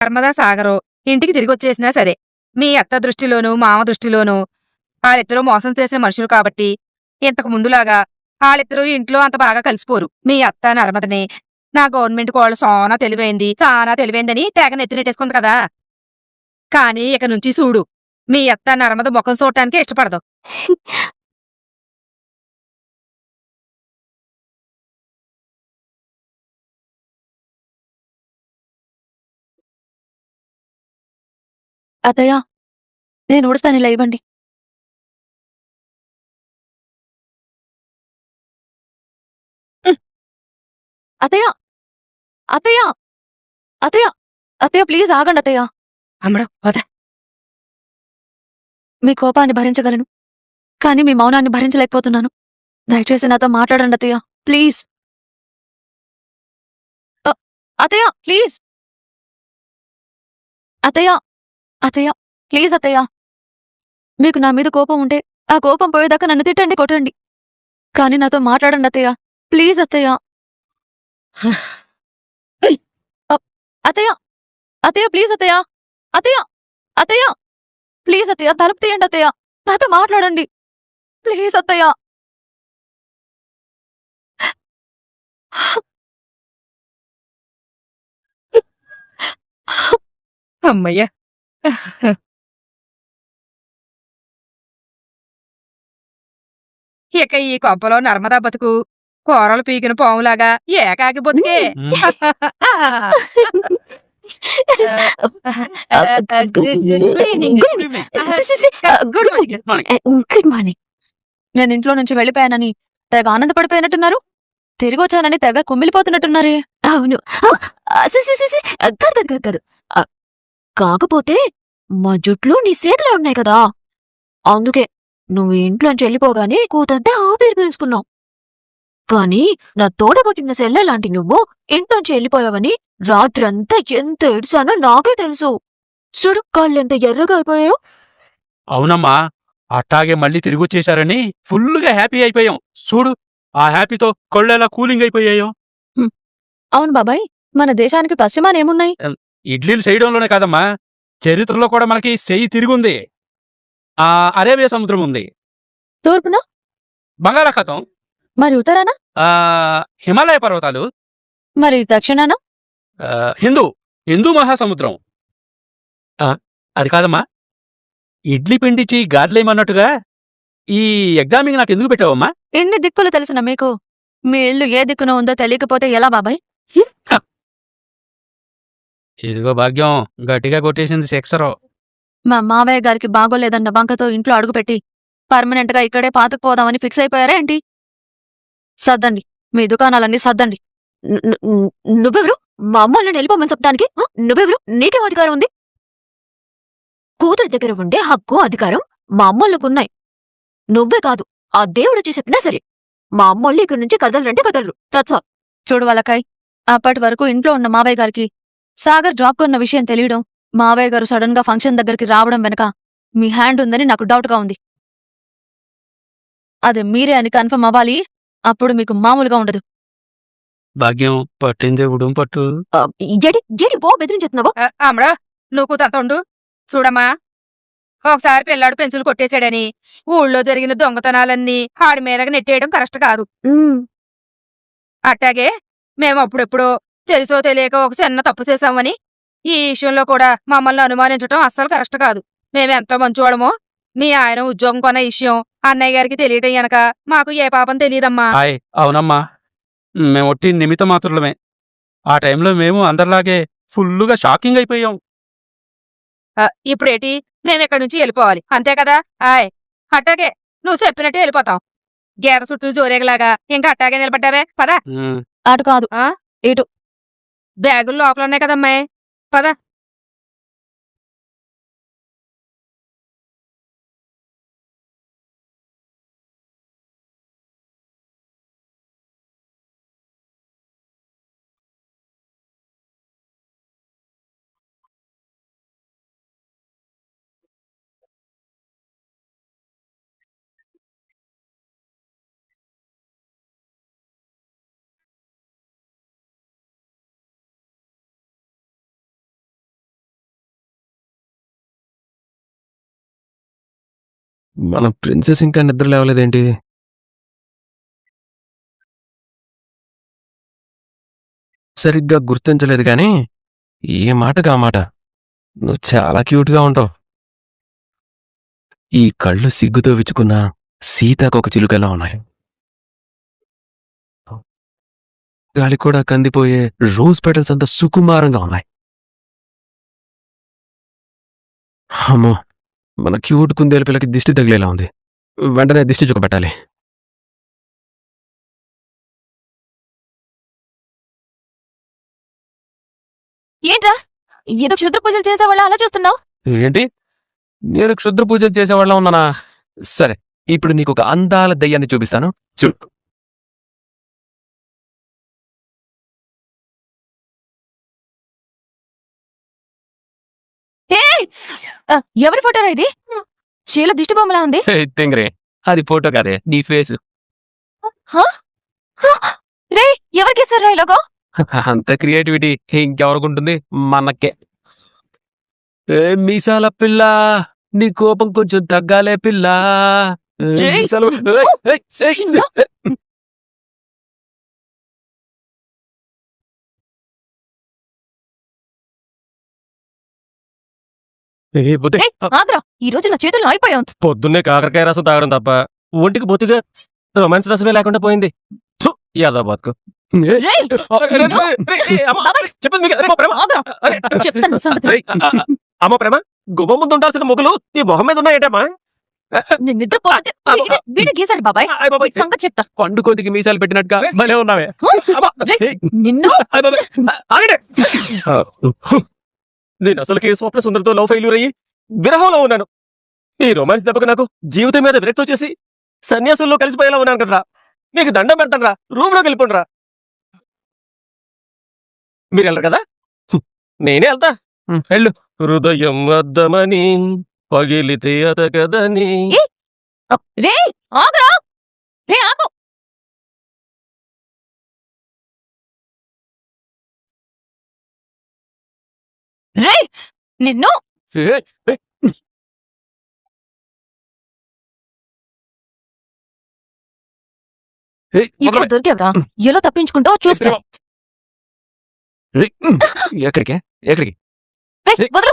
నర్మదా సాగరు ఇంటికి తిరిగొచ్చేసినా సరే, మీ అత్త దృష్టిలోనూ, మామ దృష్టిలోనూ ఆళ్ళిద్దరూ మోసం చేసిన మనుషులు కాబట్టి, ఇంతకు ముందులాగా ఆళ్ళిద్దరూ ఇంట్లో అంత బాగా కలిసిపోరు. మీ అత్త నర్మదని నా గవర్నమెంట్ కోడలు సానా తెలివైంది, చానా తెలివైందని తెగ నెత్తినెట్టేసుకుంది కదా! కానీ ఇక నుంచి సూడు, మీ అత్త నర్మద మొఖం చూడటానికే ఇష్టపడదు. అత్తయ్య నేను ఊడుస్తాను, ఇలా ఇవ్వండి. అత్తయ్య! అత్తయ్య! అత్తయ్య! అత్తయ్య ప్లీజ్ ఆగండి అత్తయ్య. అమ్మడు పద. మీ కోపాన్ని భరించగలను. కానీ మీ మౌనాన్ని భరించలేకపోతున్నాను. దయచేసి నాతో మాట్లాడండి అత్తయ్య. ప్లీజ్. అ అత్తయ్య ప్లీజ్. అత్తయ్య! అత్తయ్య ప్లీజ్ అత్తయ్య. మీకు నా మీద కోపం ఉంటే ఆ కోపం పోయేదాకా నన్ను తిట్టండి, కొట్టండి. కానీ నాతో మాట్లాడండి అత్తయ్య. ప్లీజ్ అత్తయ్య. అ అత్తయ్య! అత్తయ్య ప్లీజ్ అత్తయ్య. అత్తయ్య! అత్తయ్య! ప్లీజ్ అత్తయ్య తలుపు తీయండి అత్తయ్య. నాతో మాట్లాడండి. ప్లీజ్ అత్తయ్య. హమ్మయ్య! ఇక ఈ కొంపలో నర్మదా బతుకు కూరలు పీకిన పాములాగా ఏకాకి బతుకే. Good morning. నేను ఇంట్లో నుంచి వెళ్ళిపోయానని తెగ ఆనందపడిపోయినట్టున్నారు. తిరిగొచ్చానని తెగ కుమిలిపోతున్నట్టున్నారే. అవును. కాదు. కాకపోతే మా జుట్లు నీ చేతిలో ఉన్నాయి కదా, అందుకే నువ్వు ఇంట్లోంచి వెళ్ళిపోగానే కూతంతా ఊపిరి పీల్చుకున్నావు. కానీ నా తోడబుట్టిన సెల్లె లాంటి నువ్వు ఇంట్లోంచి వెళ్ళిపోయావని రాత్రంతా ఎంత ఏడ్చానో నాకే తెలుసు. చూడు కాళ్ళెంత ఎర్రగా అయిపోయాయో. అవునమ్మా, అట్టాగే మళ్ళీ తిరిగొచ్చేశారని ఫుల్లుగా హ్యాపీ అయిపోయాం. చూడు ఆ హ్యాపీతో కళ్ళెలా కూలింగ్ అయిపోయాయో. అవును బాబాయ్, మన దేశానికి పశ్చిమానేమున్నాయి? ఇడ్లీలు చేయడంలోనే కాదమ్మా, చరిత్రలో కూడా మనకి చెయ్యి తిరుగుంది. ఆ అరేబియా సముద్రం ఉంది, తూర్పున, బంగాళాఖాతం, మరి ఉత్తరాన, ఆ హిమాలయ పర్వతాలు, మరి దక్షిణాన. ఆ, హిందూ మహాసముద్రం. అది కాదమ్మా, ఇడ్లీ పిండిచి గార్లేమన్నట్టుగా ఈ ఎగ్జామింగ్ నాకు ఎందుకు పెట్టావమ్మా? ఎన్ని దిక్కులు తెలిసిన మీకు మీ ఇల్లు ఏ దిక్కున ఉందో తెలియకపోతే ఎలా బాబాయ్? ఇదిగో భాగ్యం, గట్టిగా కొట్టేసింది సెక్సరో. మా మావయ్య గారికి బాగోలేదన్న వంకతో ఇంట్లో అడుగుపెట్టి పర్మనెంట్ గా ఇక్కడే పాతుకుపోదామని ఫిక్స్ అయిపోయారా ఏంటి? సర్దండి, మీ దుకాణాలన్నీ సర్దండి. నువ్వెవరు మా అమ్మల్ని వెళ్ళిపోమని చెప్పడానికి? నువ్వెవరు? నీకేం అధికారం ఉంది? కూతురి దగ్గర ఉండే హక్కు, అధికారం మా అమ్మోళ్ళకున్నాయి. నువ్వే కాదు, ఆ దేవుడొచ్చి చెప్పినా సరే మా అమ్మోళ్ళు ఇక్కడి నుంచి కదలరంటే కదలరు. తచ్చా చూడు వాళ్ళకాయ్, అప్పటి వరకు ఇంట్లో ఉన్న మావయ్య గారికి సాగర్ డ్రాప్ కొన్న విషయం తెలియడం, మావయ్య గారు సడన్ గా ఫంక్షన్ దగ్గరికి రావడం వెనక మీ హ్యాండ్ ఉందని నాకు డౌట్ గా ఉంది. అదే మీరే అని కన్ఫర్మ్ అవ్వాలి. అప్పుడు మీకు మామూలుగా ఉండదు. భాగ్యం పట్టిందే ఉడుం పట్టు. ఏడి బో బెదిరించెత్తున్నావా? అమ్మడా నువ్వు తంత ఉండు. చూడమ్మా, ఒకసారి పిల్లాడు పెన్సిల్ కొట్టేశాడని ఊళ్ళో జరిగిన దొంగతనాలన్నీ ఆడి మీదకి నెట్టేయడం కరెక్ట్ కాదు. అట్టాగే మేము అప్పుడెప్పుడో తెలుసో తెలియక ఒక చిన్న తప్పు చేశామని ఈ విషయంలో కూడా మమ్మల్ని అనుమానించడం అస్సలు కరెక్ట్ కాదు. మేమెంతో మంచివాడమో మీ ఆయన ఉద్యోగం కొన్న విషయం అన్నయ్య గారికి తెలియటం గనక మాకు ఏ పాపం తెలియదమ్మా. అవునమ్మా, మేము ఒట్టి నిమిత్త మాత్రులమే. ఆ టైంలో మేము అందరిలాగే ఫుల్లుగా షాకింగ్ అయిపోయాం. ఇప్పుడేటి మేమిక్కడి నుంచి వెళ్ళిపోవాలి అంతే కదా? అట్టాగే నువ్వు చెప్పినట్టే వెళ్ళిపోతాం. గేర చుట్టూ జోరేగలాగా ఇంకా అట్టాగే నిలబడ్డావే, పదా. అటు కాదు, ఇటు. బ్యాగులు లోపల ఉన్నాయి కదమ్మాయి, పద. మన ప్రిన్సెస్ ఇంకా నిద్ర లేవలేదేంటి? సరిగ్గా గుర్తించలేదు కానీ ఏ మాటగా మాట నువ్వు చాలా క్యూట్గా ఉంటావు. ఈ కళ్ళు సిగ్గుతో విచ్చుకున్న సీతాకొక చిలుకలా ఉన్నాయి. గాలి కూడా కందిపోయే రోజ్ పెటల్స్ అంత సుకుమారంగా ఉన్నాయి. అమ్మో, మన క్యూట్ కుందేలు పిల్లకి దిష్టి తగిలేలా ఉంది. వెంటనే దిష్టి చుక్క పెట్టాలి. ఏంట్రా ఏదో క్షుద్ర పూజలు చేసేవాళ్ళ అలా చూస్తున్నావు? ఏంటి, నేను క్షుద్ర పూజలు చేసేవాళ్ళ ఉన్నానా? సరే, ఇప్పుడు నీకు ఒక అందాల దయ్యాన్ని చూపిస్తాను, చూడు. ఎవరి ఫోటోరా ఇది? చీల దిష్టి బొమ్మలా ఉంది. తెంగరే, అది ఫోటో కాదే, నీ ఫేస్. రే ఎవరికేసారా ఇలాగో? అంత క్రియేటివిటీ ఇంకెవరికుంటుంది? మనకే. మీసాల పిల్ల, నీ కోపం కొంచెం తగ్గాలే పిల్ల. రేయ్. ఆగ్రా, ఈ రోజు నా చేతుల్లో అయిపోయాం. పొద్దున్నే కాకరకాయ రసం తాగడం తప్ప ఒంటికి బొత్తుగా రొమాన్స్ రసమే లేకుండా పోయింది. థు, యాదో బతుకు. రేయ్, చెప్పింది మీకు అదే మా ప్రేమ. ఆగ్రా, అరే, చెప్తాను సంగతి. రేయ్, అమ్మ ప్రేమ, గుమ్మ ముందు ఉండాల్సిన మొగులు ఈ మొహం మీద ఉన్నాయేటమ్మా? నేను నిద్రపోతే వీడి గీసాడు బాబాయ్. అయ్ బాబాయ్, ఈ సంగతి చెప్తా. పండు కోతికి మీసాలు పెట్టినట్టుగా భలే ఉన్నావే. రేయ్, నిన్ను అయ్ బాబాయ్, ఆగండి. నేను అసలుకి స్వప్న సుందరితో లవ్ ఫెయిల్యూర్ అయ్యి విరహంలో ఉన్నాను. ఈ రొమాన్స్ దెబ్బకు నాకు జీవితం మీద విరక్తి వచ్చేసి సన్యాసుల్లో కలిసిపోయేలా ఉన్నాను కదరా. మీకు దండం పెడతానరా, రూమ్ లోకి వెళ్ళిపోండిరా. మీరు వెళ్ళరు కదా, నేనే వెళ్తా. వెళ్ళు. హృదయం వద్దమని పగిలితే అతకదని. రే ఆగ్రా, రే ఆగు. రే నిన్ను ఏయ్, ఏయ్, ఇప్పుడు దొరికేవరా? ఎలా తప్పించుకుంటావు చూస్తా. ఎక్కడికి ఎక్కడికి? రేయ్, వదలు.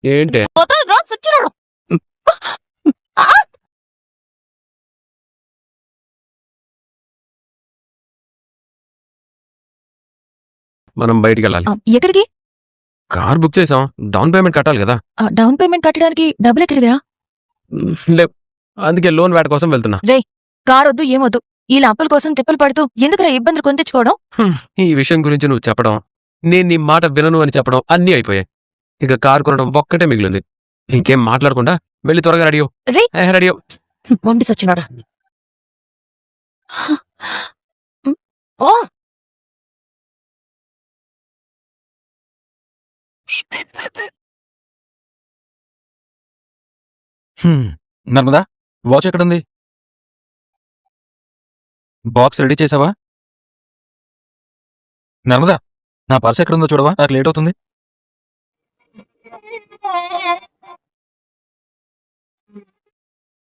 ఏంటి? వదలరా, సచ్చినాడు. మనం బయటికి వెళ్ళాలి. ఎక్కడికి? కార్ బుక్ చేసాం, డౌన్ పేమెంట్ కట్టాలి కదా. డౌన్ పేమెంట్ కట్టడానికి డబ్బులు ఎక్కడిదిరా? లేవు, అందుకే లోన్ వేట కోసం వెళ్తున్నా. కార్ వద్దు ఏమొద్దు. ఇలా అప్పుల కోసం తిప్పలు పడుతూ ఎందుకురా ఇబ్బందులు కొని తెచ్చుకోవడం? ఈ విషయం గురించి నువ్వు చెప్పడం, నేను నీ మాట వినను అని చెప్పడం అన్నీ అయిపోయాయి. ఇక కారు కొనడం ఒక్కటే మిగిలింది. ఇంకేం మాట్లాడకుండా వెళ్ళి త్వరగా రెడీ అవ్వు. రేయ్. రెడీ అవ్వు. వండి సచ్చినాడా. ఓ నర్మదా, వాచ్ ఎక్కడుంది? బాక్స్ రెడీ చేసావా? నర్మదా, నా పర్స్ ఎక్కడుందో చూడవా, నాకు లేట్ అవుతుంది.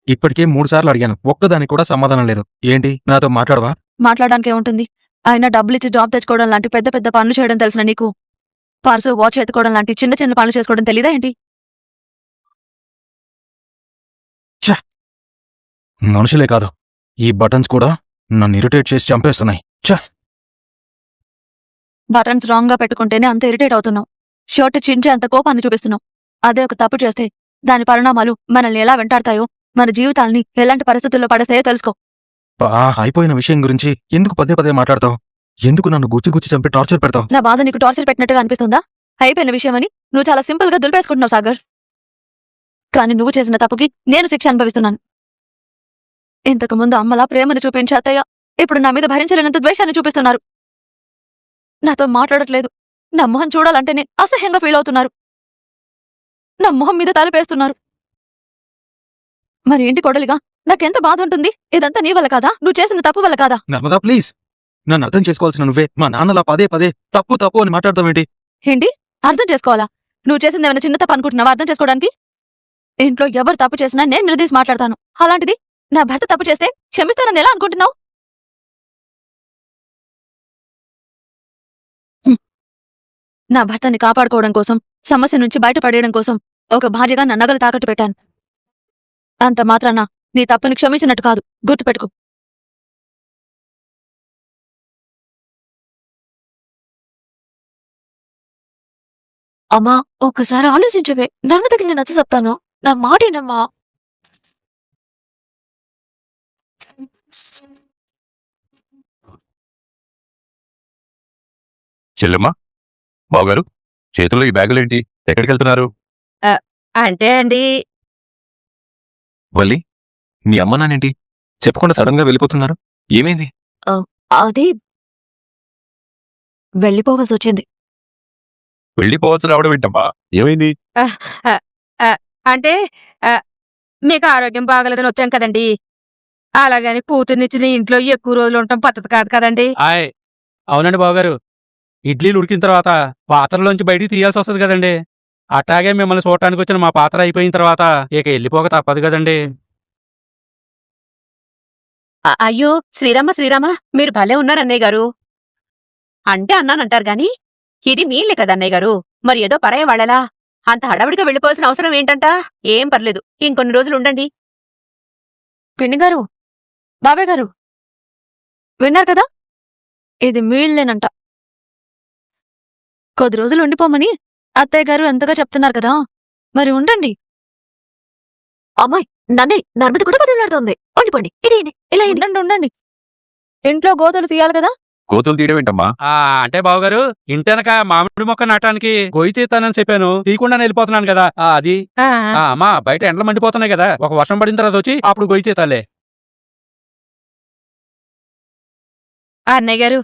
ఇప్పటికే 3 సార్లు అడిగాను, ఒక్కదానికి కూడా సమాధానం లేదు. ఏంటి, నాతో మాట్లాడవా? మాట్లాడడానికి ఏముంటుంది? అయినా డబ్బులు ఇచ్చి జాబ్ తెచ్చుకోవడం లాంటి పెద్ద పెద్ద పనులు చేయడం తెలిసిన నీకు పర్సు వాచ్ ఎత్తుకోవడం లాంటి చిన్న చిన్న పనులు చేసుకోవడం తెలీదా ఏంటి? మనుషులే కాదు, ఈ బటన్స్ కూడా నన్ను ఇరిటేట్ చేసి చంపేస్తున్నాయి. బటన్స్ రాంగ్ గా పెట్టుకుంటేనే అంత ఇరిటేట్ అవుతున్నావు. షర్ట్ చించే అంత కోపాన్ని చూపిస్తున్నావు. అదే ఒక తప్పు చేస్తే దాని పరిణామాలు మనల్ని ఎలా వెంటాడతాయో, మన జీవితాల్ని ఎలాంటి పరిస్థితుల్లో పడేస్తాయో తెలుసుకో. అయిపోయిన విషయం గురించి ఎందుకు పదే పదే మాట్లాడతావు? ఎందుకు నన్ను గుచ్చి గుచ్చి చంపి టార్చర్ పెడతావు? నా బాధ నీకు టార్చర్ పెట్టినట్టుగా అనిపిస్తుందా? అయిపోయిన విషయమని నువ్వు చాలా సింపుల్ గా దులిపేసుకుంటున్నావు సాగర్. కానీ నువ్వు చేసిన తప్పుకి నేను శిక్ష అనుభవిస్తున్నాను. ఇంతకు ముందు అమ్మలా ప్రేమను చూపించే అత్తయ్య ఇప్పుడు నా మీద భరించలేనంత ద్వేషాన్ని చూపిస్తున్నారు. నాతో మాట్లాడట్లేదు. నా మొహం చూడాలంటేనే అసహ్యంగా ఫీల్ అవుతున్నారు. నా మొహం మీద తలపేస్తున్నారు. మరి ఏంటి కొడలిగా నాకెంత బాధ ఉంటుంది? ఇదంతా నీ వల్ల కాదా? నువ్వు చేసిన తప్పు వల్ల కాదా? నర్మదా, ప్లీజ్, నన్ను అర్థం చేసుకోవాల్సిన నువ్వే మా నాన్నలా పదే పదే తప్పు తప్పు అని మాట్లాడతావేంటి? ఏంటి అర్థం చేసుకోవాలా? నువ్వు చేసింది ఏమైనా చిన్న తప్పు అనుకుంటున్నావా అర్థం చేసుకోవడానికి? ఇంట్లో ఎవరు తప్పు చేసినా నేను నిలదీసి మాట్లాడతాను. అలాంటిది నా భర్త తప్పు చేస్తే క్షమిస్తానని ఎలా అనుకుంటున్నావు? నా భర్తని కాపాడుకోవడం కోసం, సమస్య నుంచి బయటపడేయడం కోసం ఒక భార్యగా నా నగలు తాకట్టు పెట్టాను. అంత మాత్రాన నీ తప్పుని క్షమించినట్టు కాదు, గుర్తుపెట్టుకో. అమ్మా, ఒక్కసారి ఆలోచించవే. నన్ను దగ్గర నేను నచ్చ చెప్తాను. నా మాటేనమ్మా. చెల్లెమ్మా, బావగారు, చేతుల్లో ఈ బ్యాగులేంటి? ఎక్కడికి వెళ్తున్నారు? అంటే అండి, వల్లి, మీ అమ్మ నానేంటి చెప్పకుండా సడన్ గా వెళ్ళిపోతున్నారు? ఏమైంది? అది వెళ్ళిపోవాల్సి వచ్చింది. వెళ్ళిపోవచ్చు రావడం ఏంటమ్మా? ఏమైంది? అంటే మీకు ఆరోగ్యం బాగలేదని వచ్చాం కదండి. అలాగని కూతుర్నిచ్చిన ఇంట్లో ఎక్కువ రోజులు ఉండటం పద్ధతి కాదు కదండి. ఆయ్ అవునండి బావగారు, ఇడ్లీలు ఉడికిన తర్వాత పాత్రలోంచి బయటికి తీయాల్సి వస్తుంది కదండి. అట్లాగే మిమ్మల్ని చూడటానికి వచ్చిన మా పాత్ర అయిపోయిన తర్వాత ఇక వెళ్ళిపోక తప్పదు కదండి. అయ్యో శ్రీరామ మీరు భలే ఉన్నారు అన్నయ్య గారు. అంటే అన్నానంటారు గాని ఇది మీ ఇల్లే కదా అన్నయ్య గారు. మరి ఏదో పరాయ వాళ్ళలా అంత హడావిడిగా వెళ్ళిపోవాల్సిన అవసరం ఏంటంట? ఏం పర్లేదు, ఇంకొన్ని రోజులు ఉండండి. పిన్ని గారు, బాబాయ్ గారు, విన్నారు కదా? ఇది మీ ఇల్లేనంట. కొద్ది రోజులు ఉండిపోమని అత్తయ్య గారు ఎంతగా చెప్తున్నారు కదా, మరి ఉండండి. అమ్మాయి నన్నే నర్మద కూడా బదిలాడుతోంది. ఉండిపోండి, ఇది ఇలా ఉండండి. ఇంట్లో గోతులు తీయాలి కదా. కోతులు తీయడం ఏంటమ్మా? అంటే బావగారు, ఇంటెనక మామిడి మొక్క నాటానికి గొయ్యి తీస్తానని చెప్పాను, తీయకుండా వెళ్ళిపోతున్నాను కదా. అది ఆ, అమ్మా, బయట ఎండలు మండిపోతున్నాయి కదా, ఒక వర్షం పడిన తర్వాత వచ్చి అప్పుడు గొయ్యి తీతాలే. అన్నయ్య గారు,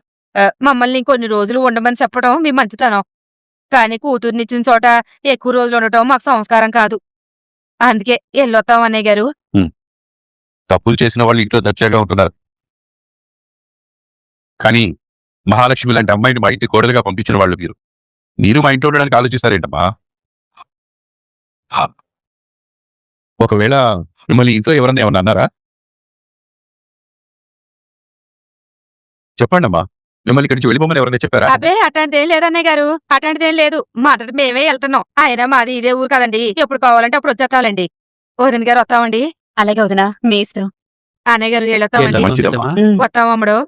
మమ్మల్ని ఇంకొన్ని రోజులు ఉండమని చెప్పడం మీ మంచితనం. కానీ కూతుర్నిచ్చిన చోట ఎక్కువ రోజులు ఉండటం మాకు సంస్కారం కాదు. అందుకే వెళ్ళొస్తాం అన్నయ్య గారు. తప్పులు చేసిన వాళ్ళు ఇంట్లో దర్జాగా ఉంటున్నారు, కానీ మహాలక్ష్మి లాంటి అమ్మాయిని మా ఇంటి కోడలుగా పంపించిన వాళ్ళు మీరు మా ఇంట్లో ఉండడానికి ఆలోచిస్తారేంటమ్మా? ఒకవేళ మిమ్మల్ని ఇంట్లో ఎవరన్నా ఏమన్నా అన్నారా? చెప్పండమ్మా, మిమ్మల్ని ఇక్కడి నుంచి వెళ్ళిపోమని ఎవరైనా చెప్పారా? అబ్బే అట్లాంటిదేం లేదన్నయ్య గారు, అట్లాంటిదేం లేదు. మాట్లాడి మేమే వెళ్తున్నాం. అయినా మాది ఇదే ఊరు కదండి, ఎప్పుడు కావాలంటే అప్పుడు వచ్చేస్తాంలేండి. వదిన గారు వస్తామండి. అలాగే వదినా, మీ ఇష్టం. అన్నయ్య గారు వెళ్ళొస్తామండి. మంచిదమ్మా. వస్తామమ్మడు.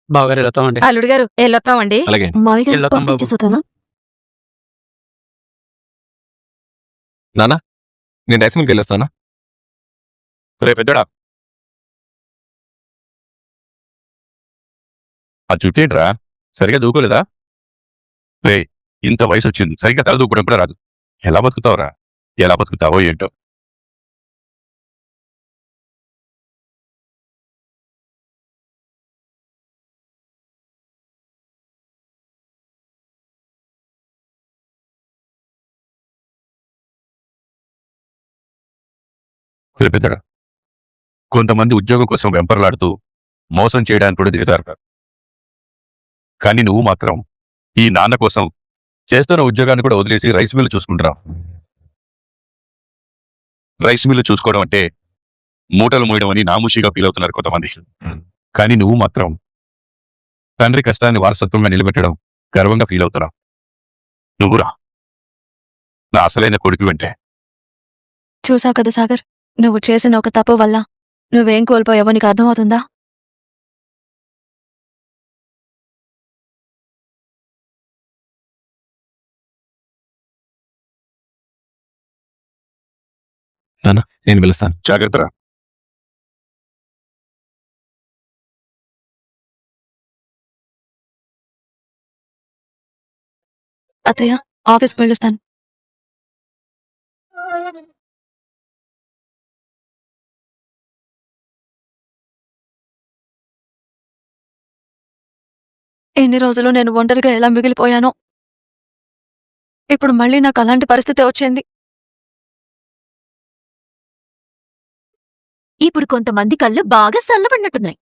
బావగారు వెళ్తామండి. అల్లుడు గారు వెళ్ళొస్తామండి. అలాగే. మావి గారు వెళ్ళొద్దాం బాబు. పంపించేస్తాను. నానా, నేను రైస్ మిల్కి వెళ్ళొస్తానా? రే పెద్దడా, ఆ చుట్టేంట్రా, సరిగా దూకోలేదా? రే, ఇంత వయసు వచ్చింది, సరిగ్గా తల దూకడం కూడా రాదు. ఎలా బతుకుతావురా? ఎలా బతుకుతావో ఏంటో. రే పెద్దడా, కొంతమంది ఉద్యోగం కోసం వెంపర్లాడుతూ మోసం చేయడానికి కూడా దిగుతారు. కానీ నువ్వు మాత్రం ఈ నాన్న కోసం చేస్తున్న ఉద్యోగాన్ని కూడా వదిలేసి రైస్ మిల్లు చూసుకుంటున్నావు. రైస్ మిల్లు చూసుకోవడం అంటే మూటలు మోయడం అని నామూషిగా ఫీల్ అవుతున్నారు కొంతమంది. కానీ నువ్వు మాత్రం తండ్రి కష్టాన్ని వారసత్వంగా నిలబెట్టడం గర్వంగా ఫీల్ అవుతున్నావు. నువ్వురా నా అసలైన కొడుకు వెంటే. చూసావు కదా సాగర్, నువ్వు చేసిన ఒక తప్పు వల్ల నువ్వేం కోల్పోయావో నీకు అర్థమవుతుందా? నేను పిలుస్తాను. జాగ్రత్తరా. అత్తయ్య, ఆఫీస్కి వెళ్ళొస్తాను. ఎన్ని రోజులు నేను ఒంటరిగా ఎలా మిగిలిపోయానో. ఇప్పుడు మళ్ళీ నాకు అలాంటి పరిస్థితి వచ్చింది. ఇప్పుడు కొంతమంది కళ్ళు బాగా చల్లబడినట్టున్నాయి.